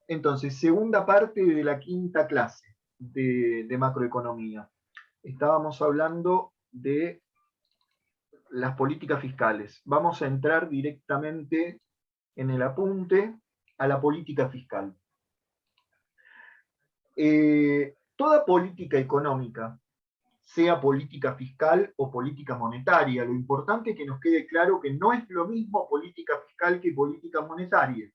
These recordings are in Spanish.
Entonces, segunda parte de la quinta clase de macroeconomía. Estábamos hablando de las políticas fiscales. Vamos a entrar directamente en el apunte a la política fiscal. Toda política económica, sea política fiscal o política monetaria, lo importante es que nos quede claro que no es lo mismo política fiscal que política monetaria,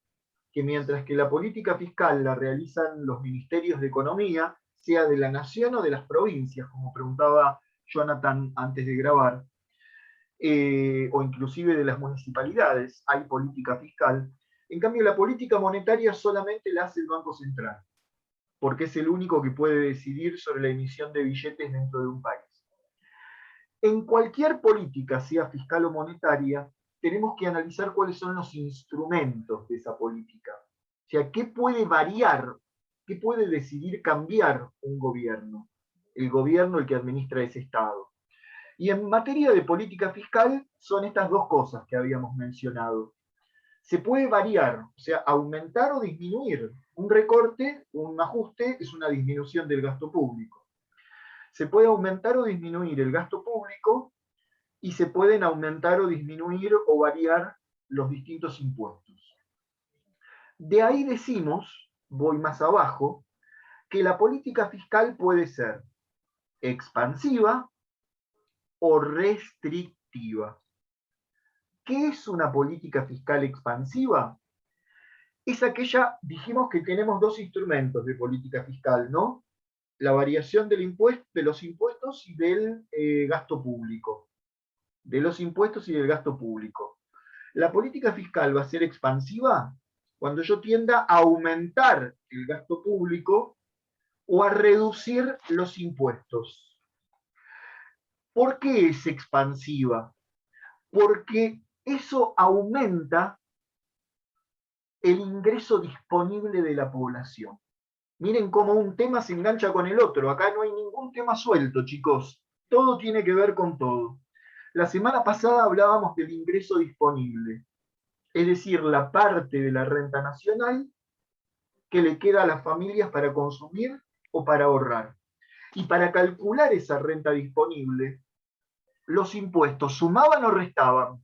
que mientras que la política fiscal la realizan los ministerios de economía, sea de la nación o de las provincias, como preguntaba Jonathan antes de grabar, o inclusive de las municipalidades, hay política fiscal. En cambio, la política monetaria solamente la hace el Banco Central, porque es el único que puede decidir sobre la emisión de billetes dentro de un país. En cualquier política, sea fiscal o monetaria, tenemos que analizar cuáles son los instrumentos de esa política. O sea, ¿qué puede variar, qué puede decidir cambiar un gobierno? El gobierno el que administra ese Estado. Y en materia de política fiscal son estas dos cosas que habíamos mencionado. Se puede variar, o sea, aumentar o disminuir. Un recorte, un ajuste, es una disminución del gasto público. Se puede aumentar o disminuir el gasto público y se pueden aumentar o disminuir o variar los distintos impuestos. De ahí decimos, voy más abajo, que la política fiscal puede ser expansiva o restrictiva. ¿Qué es una política fiscal expansiva? Es aquella, dijimos que tenemos dos instrumentos de política fiscal, ¿no? La variación del impuesto, de los impuestos y del gasto público. De los impuestos y del gasto público. La política fiscal va a ser expansiva cuando yo tienda a aumentar el gasto público o a reducir los impuestos. ¿Por qué es expansiva? Porque eso aumenta el ingreso disponible de la población. Miren cómo un tema se engancha con el otro. Acá no hay ningún tema suelto, chicos. Todo tiene que ver con todo. La semana pasada hablábamos del ingreso disponible, es decir, la parte de la renta nacional que le queda a las familias para consumir o para ahorrar. Y para calcular esa renta disponible, los impuestos sumaban o restaban.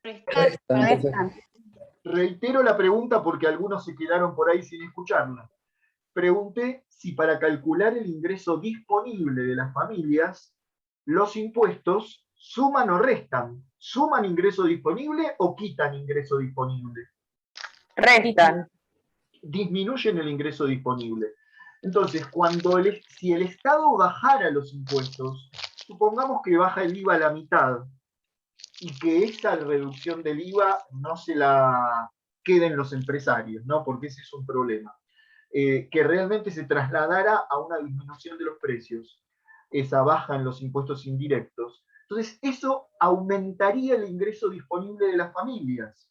Restan. Reitero la pregunta porque algunos se quedaron por ahí sin escucharla. Pregunté si para calcular el ingreso disponible de las familias, los impuestos suman o restan. ¿Suman ingreso disponible o quitan ingreso disponible? Restan. Disminuyen el ingreso disponible. Entonces, si el Estado bajara los impuestos, supongamos que baja el IVA a la mitad y que esa reducción del IVA no se la queden los empresarios, ¿no? Porque ese es un problema. Que realmente se trasladara a una disminución de los precios, esa baja en los impuestos indirectos. Entonces, eso aumentaría el ingreso disponible de las familias.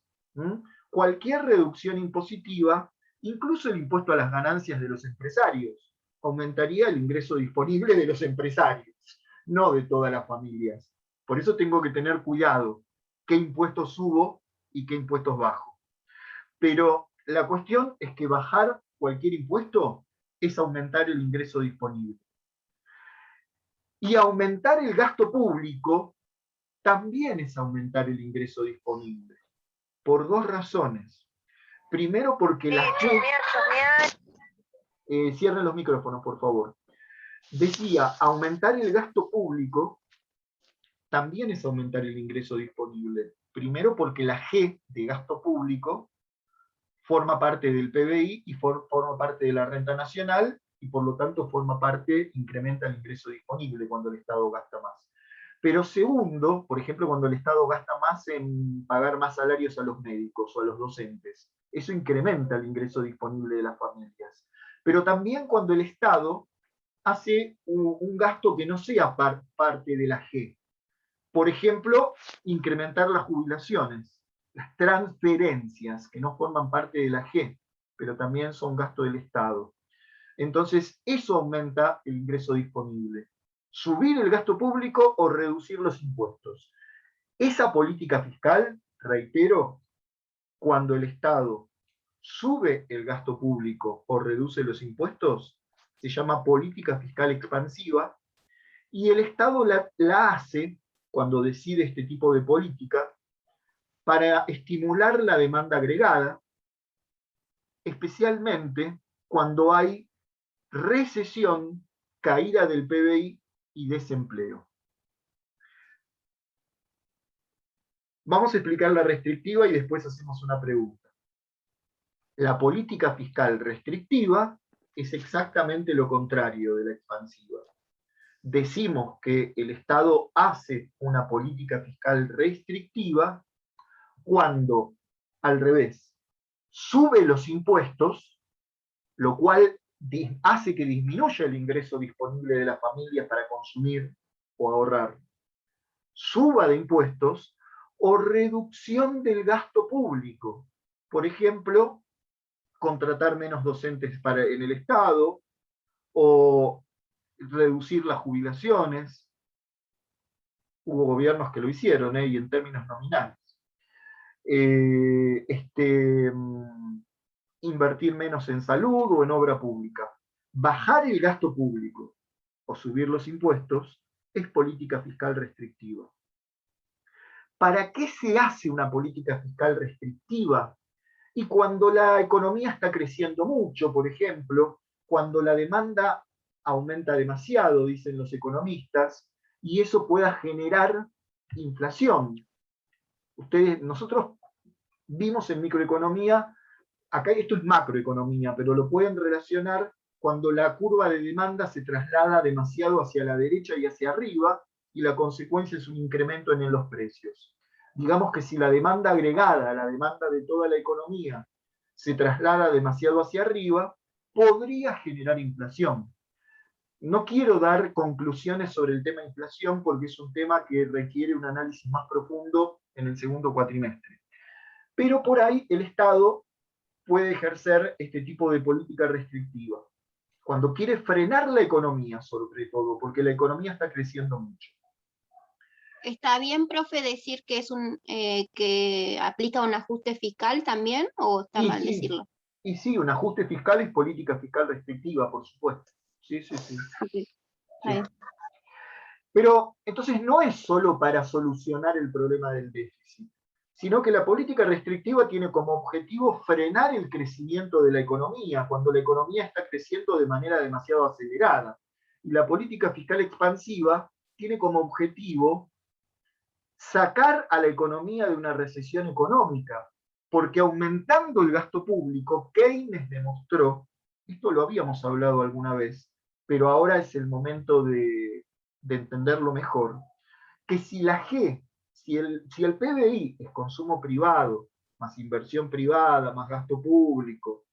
Cualquier reducción impositiva, incluso el impuesto a las ganancias de los empresarios, aumentaría el ingreso disponible de los empresarios, no de todas las familias. Por eso tengo que tener cuidado qué impuestos subo y qué impuestos bajo. Pero la cuestión es que bajar cualquier impuesto es aumentar el ingreso disponible. Y aumentar el gasto público también es aumentar el ingreso disponible. Por dos razones. Primero porque la cierren los micrófonos, por favor. Decía, aumentar el gasto público también es aumentar el ingreso disponible. Primero porque la G de gasto público forma parte del PBI y forma parte de la renta nacional y por lo tanto incrementa el ingreso disponible cuando el Estado gasta más. Pero segundo, por ejemplo, cuando el Estado gasta más en pagar más salarios a los médicos o a los docentes, eso incrementa el ingreso disponible de las familias. Pero también cuando el Estado hace un gasto que no sea parte de la G. Por ejemplo, incrementar las jubilaciones, las transferencias, que no forman parte de la G, pero también son gasto del Estado. Entonces, eso aumenta el ingreso disponible. Subir el gasto público o reducir los impuestos. Esa política fiscal, reitero, cuando el Estado sube el gasto público o reduce los impuestos, se llama política fiscal expansiva, y el Estado la hace, cuando decide este tipo de política, para estimular la demanda agregada, especialmente cuando hay recesión, caída del PBI y desempleo. Vamos a explicar la restrictiva y después hacemos una pregunta. La política fiscal restrictiva es exactamente lo contrario de la expansiva. Decimos que el Estado hace una política fiscal restrictiva cuando, al revés, sube los impuestos, lo cual hace que disminuya el ingreso disponible de las familias para consumir o ahorrar, suba de impuestos o reducción del gasto público. Por ejemplo, contratar menos docentes en el Estado o reducir las jubilaciones. Hubo gobiernos que lo hicieron, y en términos nominales. Invertir menos en salud o en obra pública. Bajar el gasto público o subir los impuestos es política fiscal restrictiva. ¿Para qué se hace una política fiscal restrictiva? Y cuando la economía está creciendo mucho, por ejemplo, cuando la demanda aumenta demasiado, dicen los economistas, y eso pueda generar inflación. Nosotros vimos en microeconomía, acá esto es macroeconomía, pero lo pueden relacionar cuando la curva de demanda se traslada demasiado hacia la derecha y hacia arriba, y la consecuencia es un incremento en los precios. Digamos que si la demanda agregada, la demanda de toda la economía, se traslada demasiado hacia arriba, podría generar inflación. No quiero dar conclusiones sobre el tema de inflación porque es un tema que requiere un análisis más profundo en el segundo cuatrimestre. Pero por ahí el Estado puede ejercer este tipo de política restrictiva, cuando quiere frenar la economía, sobre todo, porque la economía está creciendo mucho. ¿Está bien, profe, decir que es que aplica un ajuste fiscal también, o está mal decirlo? Y sí, un ajuste fiscal es política fiscal restrictiva, por supuesto. Sí. Okay. Sí. Pero entonces no es solo para solucionar el problema del déficit, sino que la política restrictiva tiene como objetivo frenar el crecimiento de la economía, cuando la economía está creciendo de manera demasiado acelerada. Y la política fiscal expansiva tiene como objetivo sacar a la economía de una recesión económica, porque aumentando el gasto público, Keynes demostró, esto lo habíamos hablado alguna vez, pero ahora es el momento de entenderlo mejor, que si la G, si el PBI es consumo privado, más inversión privada, más gasto público,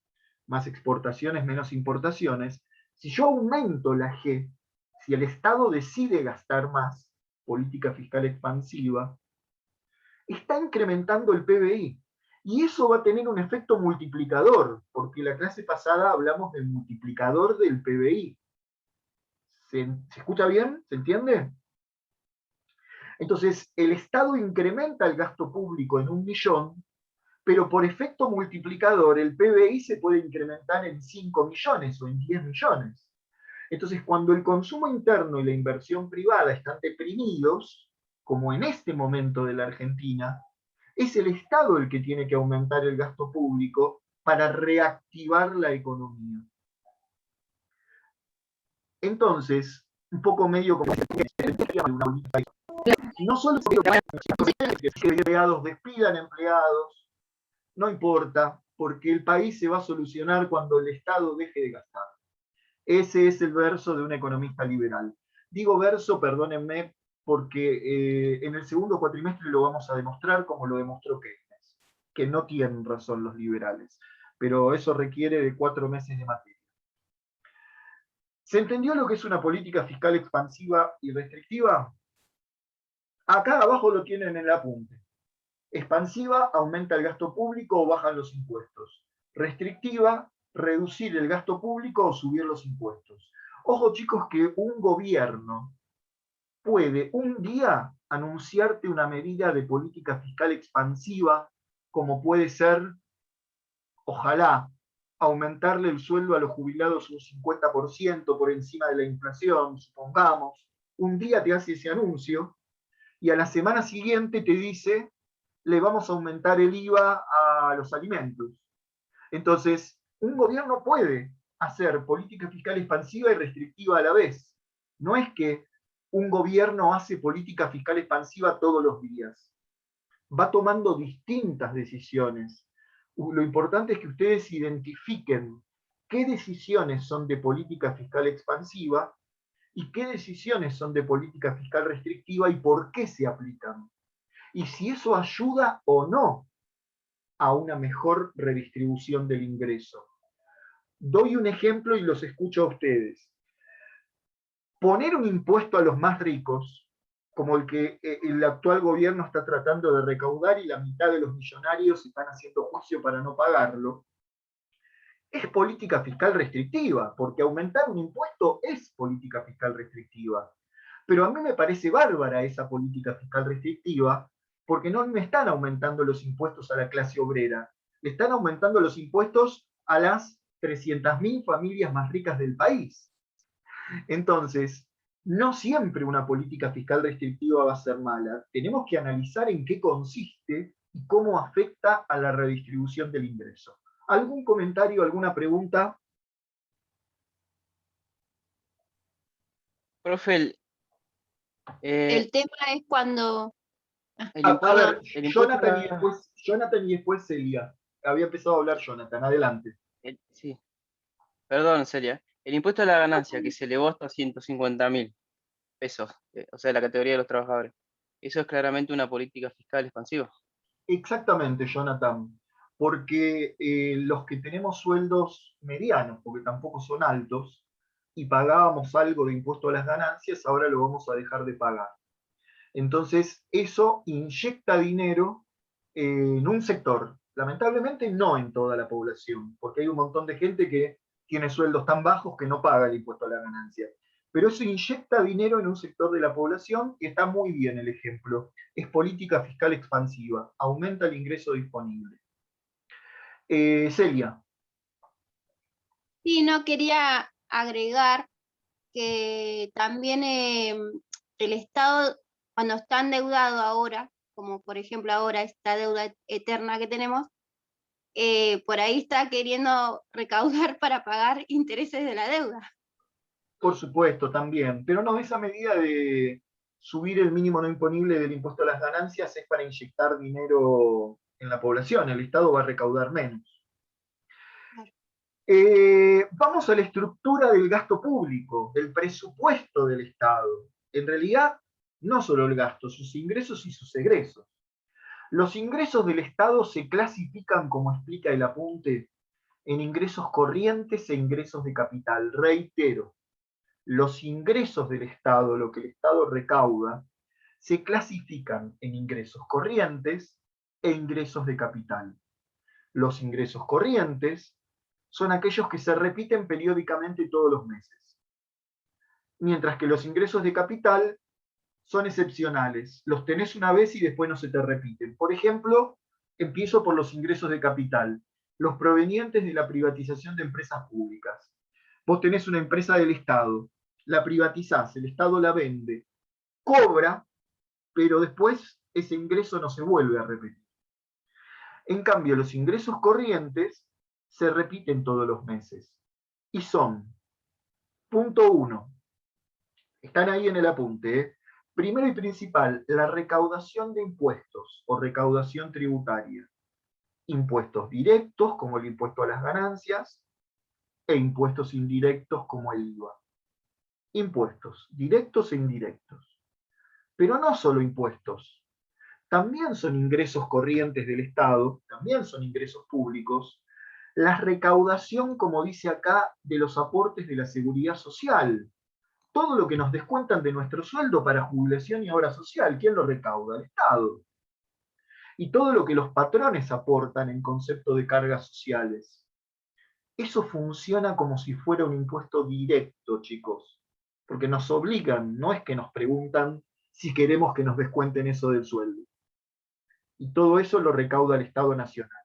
más exportaciones, menos importaciones, si yo aumento la G, si el Estado decide gastar más, política fiscal expansiva, está incrementando el PBI. Y eso va a tener un efecto multiplicador, porque la clase pasada hablamos del multiplicador del PBI. ¿Se escucha bien? ¿Se entiende? Entonces, el Estado incrementa el gasto público en 1 millón, pero por efecto multiplicador el PBI se puede incrementar en 5 millones o en 10 millones. Entonces, cuando el consumo interno y la inversión privada están deprimidos, como en este momento de la Argentina, es el Estado el que tiene que aumentar el gasto público para reactivar la economía. Entonces, un poco medio como una política, no solo que empleados despidan empleados, no importa, porque el país se va a solucionar cuando el Estado deje de gastar. Ese es el verso de un economista liberal. Digo verso, perdónenme, porque en el segundo cuatrimestre lo vamos a demostrar como lo demostró Keynes, que no tienen razón los liberales, pero eso requiere de 4 meses de materia. ¿Se entendió lo que es una política fiscal expansiva y restrictiva? Acá abajo lo tienen en el apunte. Expansiva, aumenta el gasto público o bajan los impuestos. Restrictiva, reducir el gasto público o subir los impuestos. Ojo, chicos, que un gobierno puede un día anunciarte una medida de política fiscal expansiva, como puede ser, ojalá, aumentarle el sueldo a los jubilados un 50% por encima de la inflación, supongamos. Un día te hace ese anuncio y a la semana siguiente te dice, le vamos a aumentar el IVA a los alimentos. Entonces, un gobierno puede hacer política fiscal expansiva y restrictiva a la vez. No es que un gobierno hace política fiscal expansiva todos los días. Va tomando distintas decisiones. Lo importante es que ustedes identifiquen qué decisiones son de política fiscal expansiva y qué decisiones son de política fiscal restrictiva y por qué se aplican. Y si eso ayuda o no a una mejor redistribución del ingreso. Doy un ejemplo y los escucho a ustedes. Poner un impuesto a los más ricos, como el que el actual gobierno está tratando de recaudar y la mitad de los millonarios están haciendo juicio para no pagarlo, es política fiscal restrictiva, porque aumentar un impuesto es política fiscal restrictiva. Pero a mí me parece bárbara esa política fiscal restrictiva, porque no me están aumentando los impuestos a la clase obrera, le están aumentando los impuestos a las 300.000 familias más ricas del país. Entonces, no siempre una política fiscal restrictiva va a ser mala. Tenemos que analizar en qué consiste y cómo afecta a la redistribución del ingreso. ¿Algún comentario, alguna pregunta? Profe, El tema es cuando... el A impuesto, ver, el impuesto a Jonathan y después Celia. Había empezado a hablar Jonathan, adelante. sí, perdón, Celia. El impuesto a la ganancia que se elevó hasta 150.000 pesos, o sea, la categoría de los trabajadores. Eso es claramente una política fiscal expansiva. Exactamente, Jonathan, porque los que tenemos sueldos medianos, porque tampoco son altos, y pagábamos algo de impuesto a las ganancias, ahora lo vamos a dejar de pagar. Entonces, eso inyecta dinero en un sector. Lamentablemente no en toda la población, porque hay un montón de gente que tiene sueldos tan bajos que no paga el impuesto a la ganancia. Pero eso inyecta dinero en un sector de la población y está muy bien el ejemplo. Es política fiscal expansiva, aumenta el ingreso disponible. Celia. Sí, no quería agregar que también el Estado, cuando está endeudado ahora, como por ejemplo ahora esta deuda eterna que tenemos, por ahí está queriendo recaudar para pagar intereses de la deuda. Por supuesto, también. Pero no, esa medida de subir el mínimo no imponible del impuesto a las ganancias es para inyectar dinero en la población. El Estado va a recaudar menos. Vamos a la estructura del gasto público, del presupuesto del Estado. En realidad, no solo el gasto, sus ingresos y sus egresos. Los ingresos del Estado se clasifican, como explica el apunte, en ingresos corrientes e ingresos de capital. Reitero, los ingresos del Estado, lo que el Estado recauda, se clasifican en ingresos corrientes e ingresos de capital. Los ingresos corrientes son aquellos que se repiten periódicamente todos los meses, mientras que los ingresos de capital son excepcionales. Los tenés una vez y después no se te repiten. Por ejemplo, empiezo por los ingresos de capital, los provenientes de la privatización de empresas públicas. Vos tenés una empresa del Estado, la privatizás, el Estado la vende, cobra, pero después ese ingreso no se vuelve a repetir. En cambio, los ingresos corrientes se repiten todos los meses y son, punto 1, están ahí en el apunte, primero y principal, la recaudación de impuestos o recaudación tributaria. Impuestos directos, como el impuesto a las ganancias, e impuestos indirectos, como el IVA. Impuestos directos e indirectos. Pero no solo impuestos, también son ingresos corrientes del Estado, también son ingresos públicos, la recaudación, como dice acá, de los aportes de la seguridad social. Todo lo que nos descuentan de nuestro sueldo para jubilación y obra social, ¿quién lo recauda? El Estado. Y todo lo que los patrones aportan en concepto de cargas sociales. Eso funciona como si fuera un impuesto directo, chicos, porque nos obligan, no es que nos preguntan si queremos que nos descuenten eso del sueldo. Y todo eso lo recauda el Estado Nacional.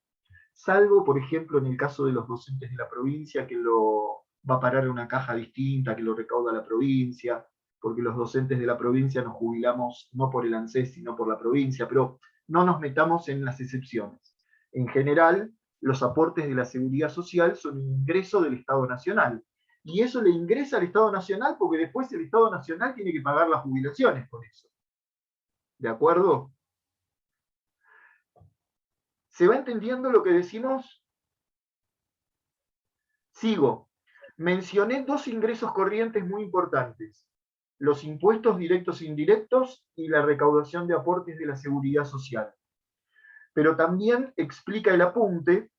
Salvo, por ejemplo, en el caso de los docentes de la provincia, que lo va a parar en una caja distinta, que lo recauda la provincia, porque los docentes de la provincia nos jubilamos no por el ANSES, sino por la provincia, pero no nos metamos en las excepciones. En general, los aportes de la seguridad social son un ingreso del Estado Nacional. Y eso le ingresa al Estado Nacional porque después el Estado Nacional tiene que pagar las jubilaciones con eso. ¿De acuerdo? ¿Se va entendiendo lo que decimos? Sigo. Mencioné dos ingresos corrientes muy importantes: los impuestos directos e indirectos y la recaudación de aportes de la seguridad social. Pero también explica el apunte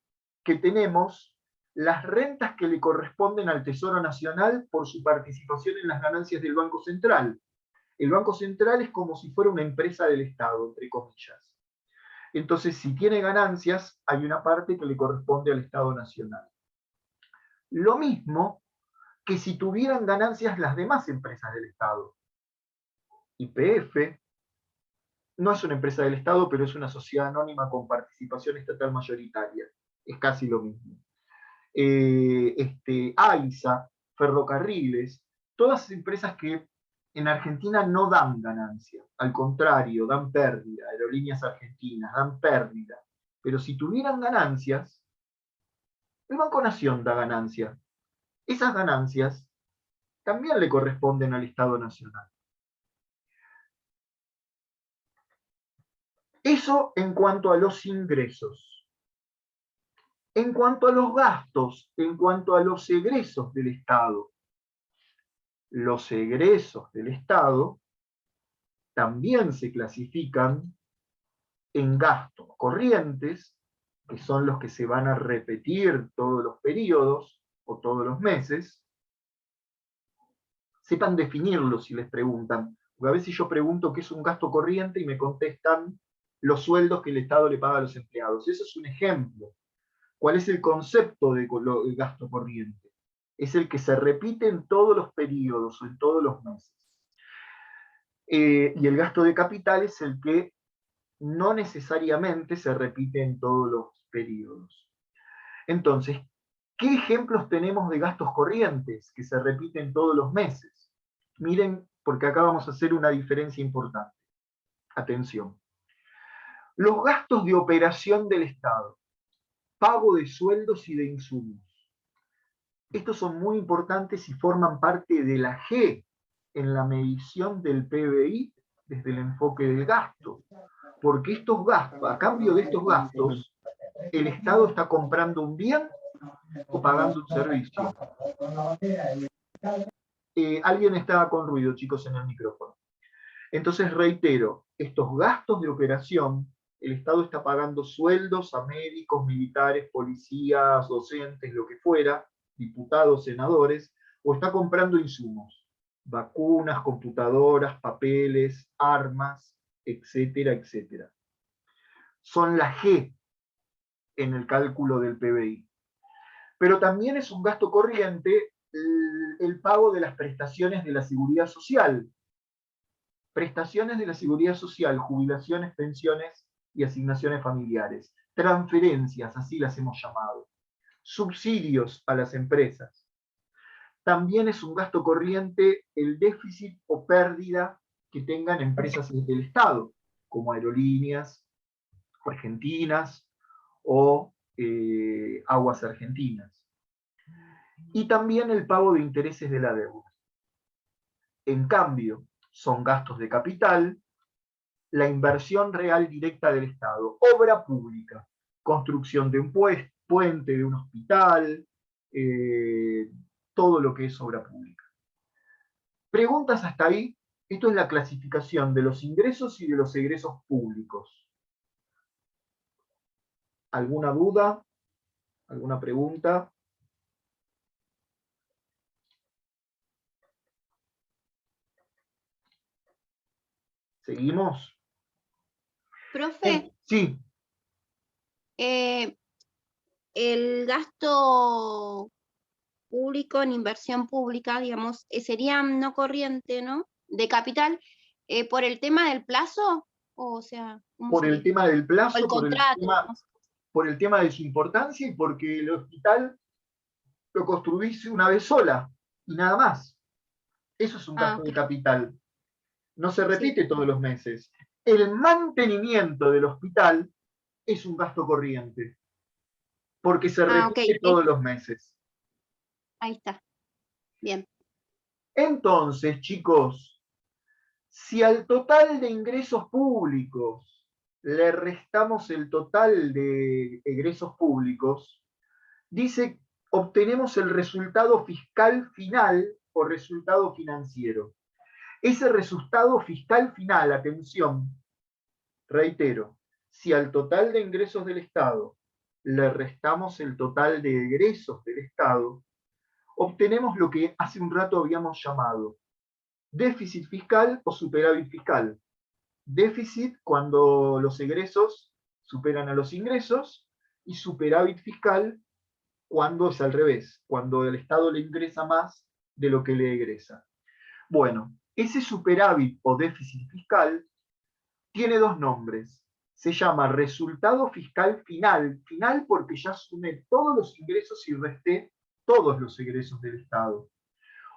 que tenemos las rentas que le corresponden al Tesoro Nacional por su participación en las ganancias del Banco Central. El Banco Central es como si fuera una empresa del Estado, entre comillas. Entonces, si tiene ganancias, hay una parte que le corresponde al Estado Nacional. Lo mismo que si tuvieran ganancias las demás empresas del Estado. YPF no es una empresa del Estado, pero es una sociedad anónima con participación estatal mayoritaria. Es casi lo mismo. AISA, Ferrocarriles, todas empresas que en Argentina no dan ganancia, al contrario, dan pérdida. Aerolíneas Argentinas dan pérdida. Pero si tuvieran ganancias, el Banco Nación da ganancia. Esas ganancias también le corresponden al Estado Nacional. Eso en cuanto a los ingresos. En cuanto a los gastos, en cuanto a los egresos del Estado. Los egresos del Estado también se clasifican en gastos corrientes, que son los que se van a repetir todos los periodos o todos los meses. Sepan definirlos si les preguntan, porque a veces yo pregunto qué es un gasto corriente y me contestan los sueldos que el Estado le paga a los empleados. Eso es un ejemplo. ¿Cuál es el concepto de gasto corriente? Es el que se repite en todos los periodos o en todos los meses. Y el gasto de capital es el que no necesariamente se repite en todos los periodos. Entonces, ¿qué ejemplos tenemos de gastos corrientes que se repiten todos los meses? Miren, porque acá vamos a hacer una diferencia importante. Atención. Los gastos de operación del Estado, pago de sueldos y de insumos. Estos son muy importantes y forman parte de la G en la medición del PBI desde el enfoque del gasto. Porque estos gastos, a cambio de estos gastos, el Estado está comprando un bien o pagando un servicio. Alguien estaba con ruido, chicos, en el micrófono. Entonces, reitero, estos gastos de operación, el Estado está pagando sueldos a médicos, militares, policías, docentes, lo que fuera, diputados, senadores, o está comprando insumos, vacunas, computadoras, papeles, armas, etcétera, etcétera. Son la G en el cálculo del PBI. Pero también es un gasto corriente el pago de las prestaciones de la seguridad social. Prestaciones de la seguridad social, jubilaciones, pensiones y asignaciones familiares. Transferencias, así las hemos llamado. Subsidios a las empresas. También es un gasto corriente el déficit o pérdida que tengan empresas del Estado, como aerolíneas argentinas o aguas argentinas. Y también el pago de intereses de la deuda. En cambio, son gastos de capital, la inversión real directa del Estado, obra pública, construcción de un puente, de un hospital, todo lo que es obra pública. ¿Preguntas hasta ahí? Esto es la clasificación de los ingresos y de los egresos públicos. ¿Alguna duda? ¿Alguna pregunta? ¿Seguimos? Profe, Sí. el gasto público en inversión pública, digamos, sería no corriente, ¿no? De capital, ¿Por el tema del plazo? O sea, ¿cómo Por el sería? tema del O plazo, el contrato. No sé. por el tema de su importancia y porque el hospital lo construís una vez sola y nada más. Eso es un Ah, gasto de ok. capital. No se Sí. repite todos los meses. El mantenimiento del hospital es un gasto corriente, porque se Ah, ok. repite todos los meses. Ahí está. Bien. Entonces, chicos, si al total de ingresos públicos le restamos el total de egresos públicos, dice, obtenemos el resultado fiscal final o resultado financiero. Ese resultado fiscal final, atención, reitero, si al total de ingresos del Estado le restamos el total de egresos del Estado, obtenemos lo que hace un rato habíamos llamado déficit fiscal o superávit fiscal. Déficit cuando los egresos superan a los ingresos y superávit fiscal cuando es al revés, cuando el Estado le ingresa más de lo que le egresa. Bueno, ese superávit o déficit fiscal tiene dos nombres. Se llama resultado fiscal final, final porque ya sumé todos los ingresos y resté todos los egresos del Estado.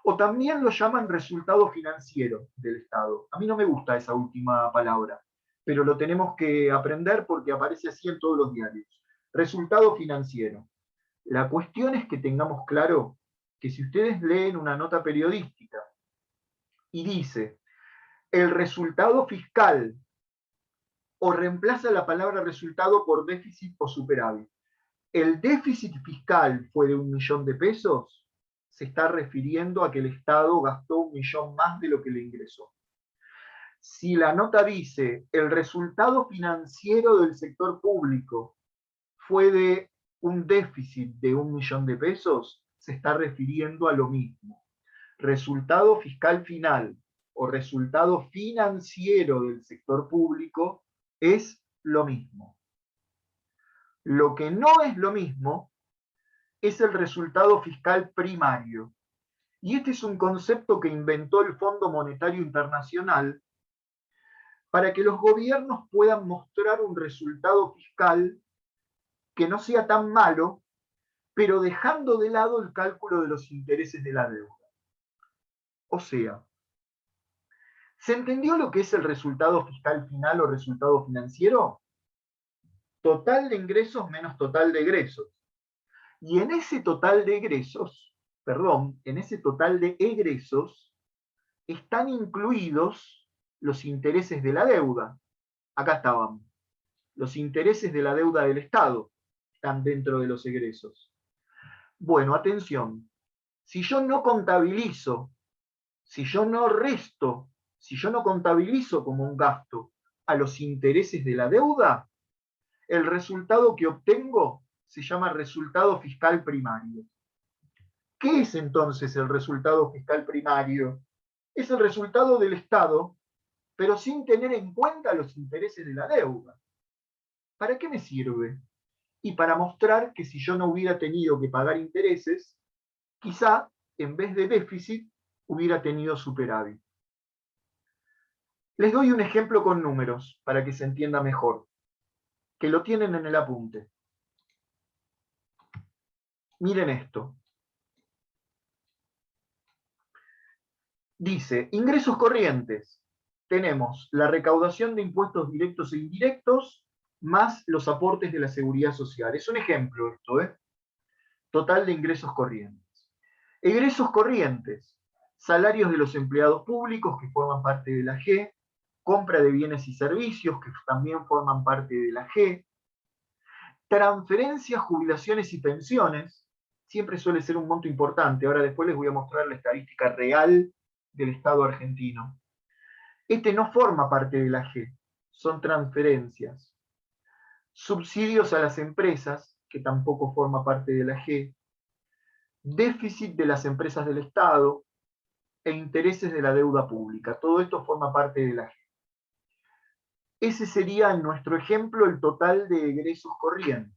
O también lo llaman resultado financiero del Estado. A mí no me gusta esa última palabra, pero lo tenemos que aprender porque aparece así en todos los diarios. Resultado financiero. La cuestión es que tengamos claro que si ustedes leen una nota periodística y dice el resultado fiscal o reemplaza la palabra resultado por déficit o superávit, el déficit fiscal fue de 1.000.000 de pesos, se está refiriendo a que el Estado gastó 1.000.000 más de lo que le ingresó. Si la nota dice el resultado financiero del sector público fue de un déficit de 1.000.000 de pesos, se está refiriendo a lo mismo. Resultado fiscal final o resultado financiero del sector público es lo mismo. Lo que no es lo mismo es el resultado fiscal primario. Y este es un concepto que inventó el Fondo Monetario Internacional para que los gobiernos puedan mostrar un resultado fiscal que no sea tan malo, pero dejando de lado el cálculo de los intereses de la deuda. O sea, ¿se entendió lo que es el resultado fiscal final o resultado financiero? Total de ingresos menos total de egresos. Y en ese total de egresos, en ese total de egresos, están incluidos los intereses de la deuda. Acá estaban. Los intereses de la deuda del Estado están dentro de los egresos. Bueno, atención. Si yo no contabilizo, si yo no resto, si yo no contabilizo como un gasto a los intereses de la deuda, el resultado que obtengo se llama resultado fiscal primario. ¿Qué es entonces el resultado fiscal primario? Es el resultado del Estado, pero sin tener en cuenta los intereses de la deuda. ¿Para qué me sirve? Y para mostrar que si yo no hubiera tenido que pagar intereses, quizá en vez de déficit hubiera tenido superávit. Les doy un ejemplo con números para que se entienda mejor, que lo tienen en el apunte. Miren esto. Dice, ingresos corrientes. Tenemos la recaudación de impuestos directos e indirectos más los aportes de la seguridad social. Es un ejemplo esto, ¿eh? Total de ingresos corrientes. Egresos corrientes. Salarios de los empleados públicos que forman parte de la G, compra de bienes y servicios que también forman parte de la G, transferencias, jubilaciones y pensiones, siempre suele ser un monto importante. Ahora después les voy a mostrar la estadística real del Estado argentino. Este no forma parte de la G, son transferencias. Subsidios a las empresas, que tampoco forma parte de la G. Déficit de las empresas del Estado e intereses de la deuda pública. Todo esto forma parte de la G. Ese sería, en nuestro ejemplo, el total de egresos corrientes.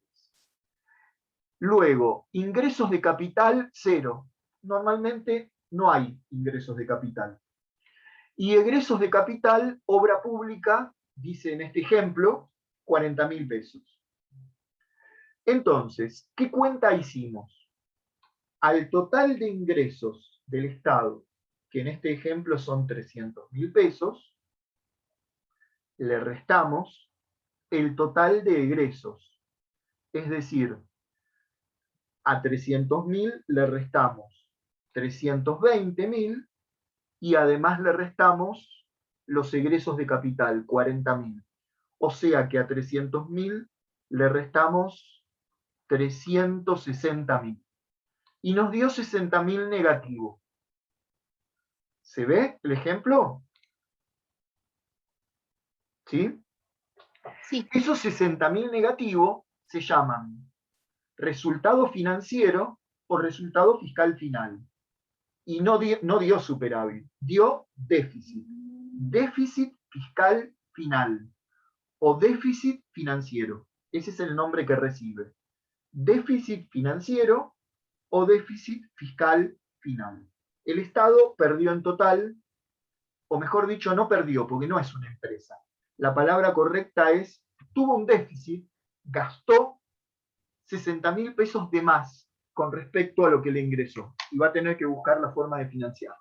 Luego, ingresos de capital, 0. Normalmente no hay ingresos de capital. Y egresos de capital, obra pública, dice en este ejemplo, 40.000 pesos. Entonces, ¿qué cuenta hicimos? Al total de ingresos del Estado, que en este ejemplo son 300.000 pesos, le restamos el total de egresos. Es decir, a 300.000 le restamos 320.000 y además le restamos los egresos de capital, 40.000. O sea que a 300.000 le restamos 360.000. Y nos dio 60.000 negativo. ¿Se ve el ejemplo? ¿Sí? Sí. Esos 60.000 negativos se llaman resultado financiero o resultado fiscal final. Y no dio superávit, dio déficit. Déficit fiscal final o déficit financiero. Ese es el nombre que recibe. Déficit financiero o déficit fiscal final. El Estado perdió en total, o mejor dicho, no perdió, porque no es una empresa. La palabra correcta es, tuvo un déficit, gastó 60.000 pesos de más con respecto a lo que le ingresó, y va a tener que buscar la forma de financiar.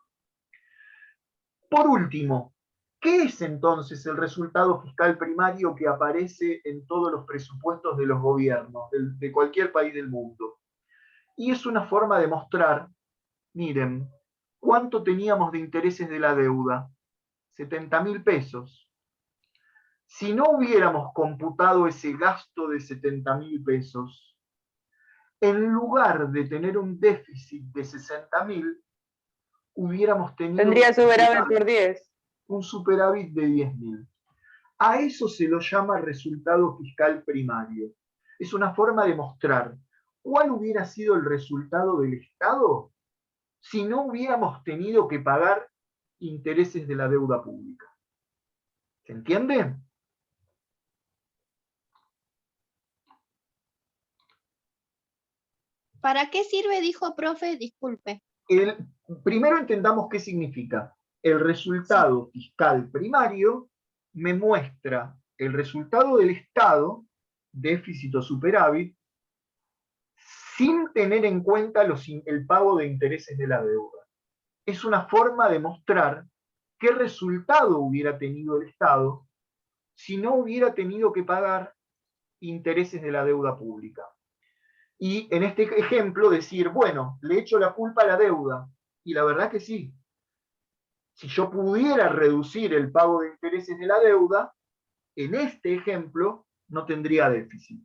Por último, ¿qué es entonces el resultado fiscal primario que aparece en todos los presupuestos de los gobiernos, de cualquier país del mundo? Y es una forma de mostrar, miren, ¿cuánto teníamos de intereses de la deuda? 70.000 pesos. Si no hubiéramos computado ese gasto de 70.000 pesos, en lugar de tener un déficit de 60.000, hubiéramos tenido Tendría superávit por 10. un superávit de 10.000. A eso se lo llama resultado fiscal primario. Es una forma de mostrar cuál hubiera sido el resultado del Estado si no hubiéramos tenido que pagar intereses de la deuda pública. ¿Se entiende? ¿Para qué sirve, dijo profe? Disculpe. Primero entendamos qué significa. El resultado fiscal primario me muestra el resultado del Estado, déficit o superávit, sin tener en cuenta el pago de intereses de la deuda. Es una forma de mostrar qué resultado hubiera tenido el Estado si no hubiera tenido que pagar intereses de la deuda pública. Y en este ejemplo decir, bueno, le echo la culpa a la deuda. Y la verdad que sí. Si yo pudiera reducir el pago de intereses de la deuda, en este ejemplo no tendría déficit.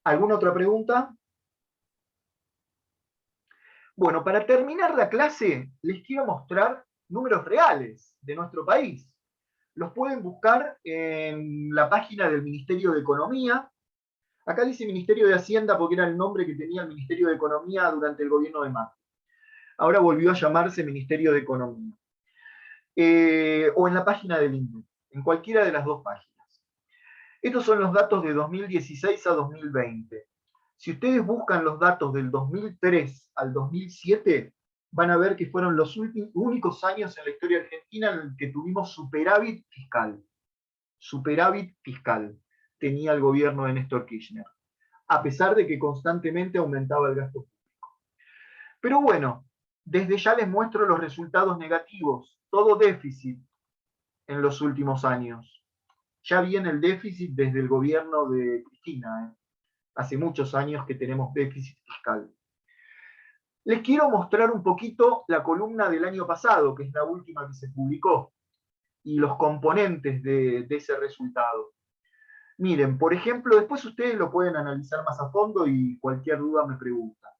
¿Alguna otra pregunta? Bueno, para terminar la clase, les quiero mostrar números reales de nuestro país. Los pueden buscar en la página del Ministerio de Economía. Acá dice Ministerio de Hacienda porque era el nombre que tenía el Ministerio de Economía durante el gobierno de Macri. Ahora volvió a llamarse Ministerio de Economía. O en la página del INDEC, en cualquiera de las dos páginas. Estos son los datos de 2016 a 2020. Si ustedes buscan los datos del 2003 al 2007, van a ver que fueron los únicos años en la historia argentina en el que tuvimos superávit fiscal. Superávit fiscal tenía el gobierno de Néstor Kirchner, a pesar de que constantemente aumentaba el gasto público. Pero bueno, desde ya les muestro los resultados negativos, todo déficit en los últimos años. Ya viene el déficit desde el gobierno de Cristina, Hace muchos años que tenemos déficit fiscal. Les quiero mostrar un poquito la columna del año pasado, que es la última que se publicó, y los componentes de ese resultado. Miren, por ejemplo, después ustedes lo pueden analizar más a fondo y cualquier duda me preguntan.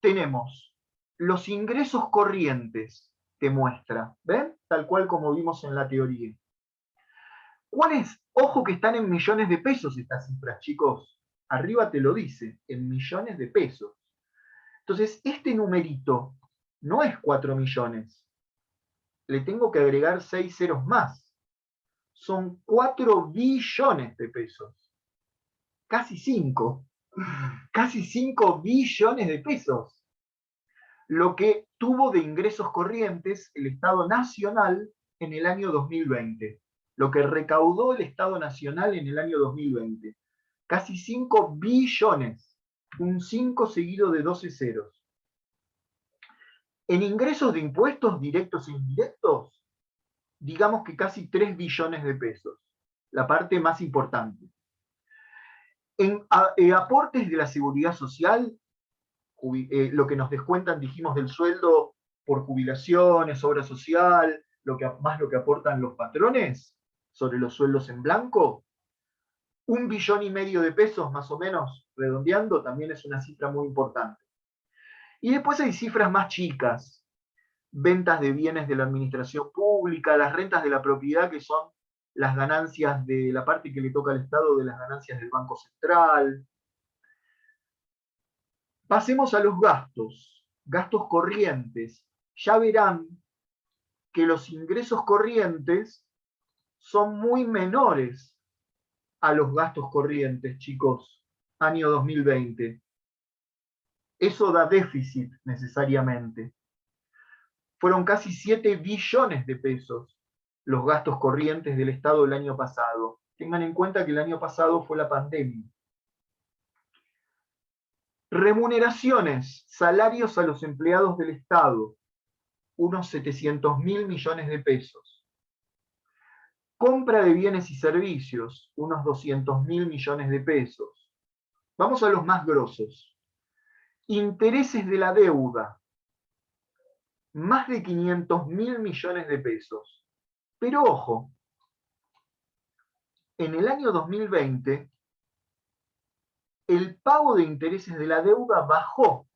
Tenemos los ingresos corrientes que muestra, ¿ven? Tal cual como vimos en la teoría. ¿Cuáles? Ojo que están en millones de pesos estas cifras, chicos. Arriba te lo dice, en millones de pesos. Entonces, este numerito no es 4 millones. Le tengo que agregar 6 ceros más. Son 4 billones de pesos. Casi 5. Casi 5 billones de pesos. lo que tuvo de ingresos corrientes el Estado Nacional en el año 2020, lo que recaudó el Estado Nacional en el año 2020. Casi 5 billones, un 5 seguido de 12 ceros. En ingresos de impuestos directos e indirectos, digamos que casi 3 billones de pesos, la parte más importante. En aportes de la seguridad social, lo que nos descuentan, dijimos, del sueldo por jubilaciones, obra social, más lo que aportan los patrones sobre los sueldos en blanco, 1,5 billones de pesos más o menos, redondeando, también es una cifra muy importante. Y después hay cifras más chicas, ventas de bienes de la administración pública, las rentas de la propiedad, que son las ganancias de la parte que le toca al Estado de las ganancias del Banco Central. Pasemos a los gastos corrientes. Ya verán que los ingresos corrientes son muy menores a los gastos corrientes, chicos, año 2020. Eso da déficit necesariamente. Fueron casi 7 billones de pesos los gastos corrientes del Estado el año pasado. Tengan en cuenta que el año pasado fue la pandemia. Remuneraciones, salarios a los empleados del Estado, unos 700.000 millones de pesos. Compra de bienes y servicios, unos 200.000 millones de pesos. Vamos a los más grosos. Intereses de la deuda, más de 500.000 millones de pesos. Pero ojo, en el año 2020, el pago de intereses de la deuda bajó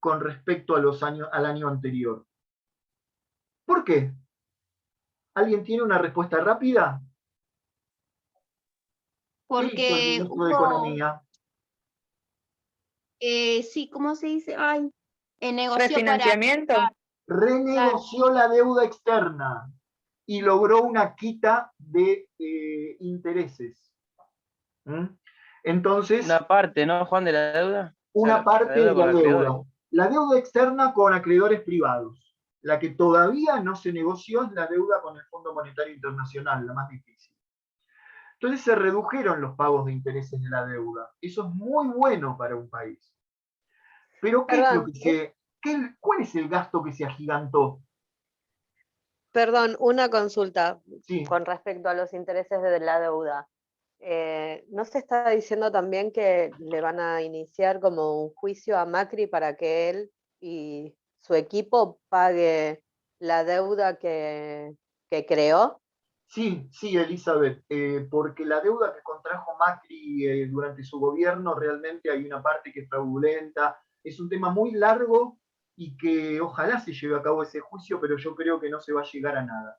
con respecto al año anterior. ¿Por qué? ¿Alguien tiene una respuesta rápida? Porque el ministro de Economía. sí, ¿cómo se dice? Ay, negoció ¿Refinanciamiento? Renegoció la deuda externa y logró una quita de intereses. ¿Mm? Entonces, Una parte, ¿no, Juan, de la deuda? una parte de con la acreedores. deuda. La deuda externa con acreedores privados. La que todavía no se negoció es la deuda con el Fondo Monetario Internacional, la más difícil. Entonces se redujeron los pagos de intereses de la deuda. Eso es muy bueno para un país. Pero Perdón, ¿cuál es el gasto que se agigantó? perdón, una consulta Sí. con respecto a los intereses de la deuda. ¿No se está diciendo también que le van a iniciar como un juicio a Macri para que él y su equipo pague la deuda que creó? Sí, Elizabeth, porque la deuda que contrajo Macri durante su gobierno realmente hay una parte que es fraudulenta. Es un tema muy largo y que ojalá se lleve a cabo ese juicio, pero yo creo que no se va a llegar a nada.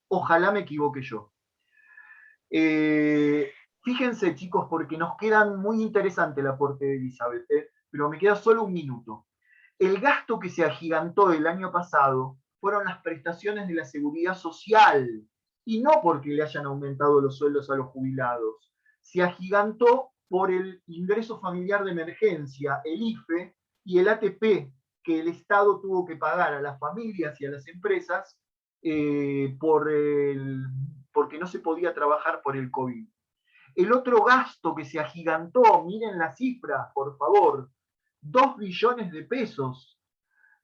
Ojalá me equivoque yo. Fíjense, chicos, porque nos quedan muy interesante el aporte de Elizabeth, pero me queda solo un minuto. El gasto que se agigantó el año pasado fueron las prestaciones de la seguridad social, y no porque le hayan aumentado los sueldos a los jubilados. Se agigantó por el ingreso familiar de emergencia, el IFE, y el ATP, que el Estado tuvo que pagar a las familias y a las empresas porque no se podía trabajar por el COVID. El otro gasto que se agigantó, miren la cifra, por favor, 2 billones de pesos,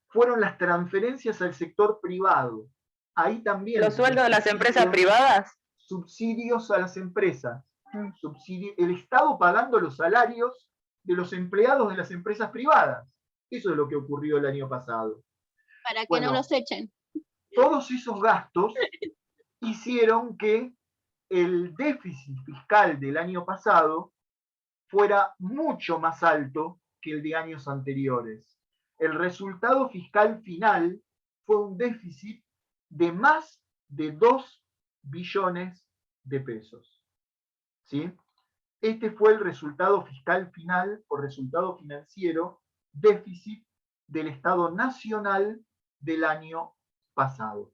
fueron las transferencias al sector privado. Ahí también. ¿Los sueldos de las empresas privadas? Subsidios a las empresas. El Estado pagando los salarios de los empleados de las empresas privadas. Eso es lo que ocurrió el año pasado. Para que no los echen. Todos esos gastos hicieron que el déficit fiscal del año pasado fuera mucho más alto que el de años anteriores. El resultado fiscal final fue un déficit de más de 2 billones de pesos. ¿Sí? Este fue el resultado fiscal final o resultado financiero, déficit del Estado Nacional del año pasado.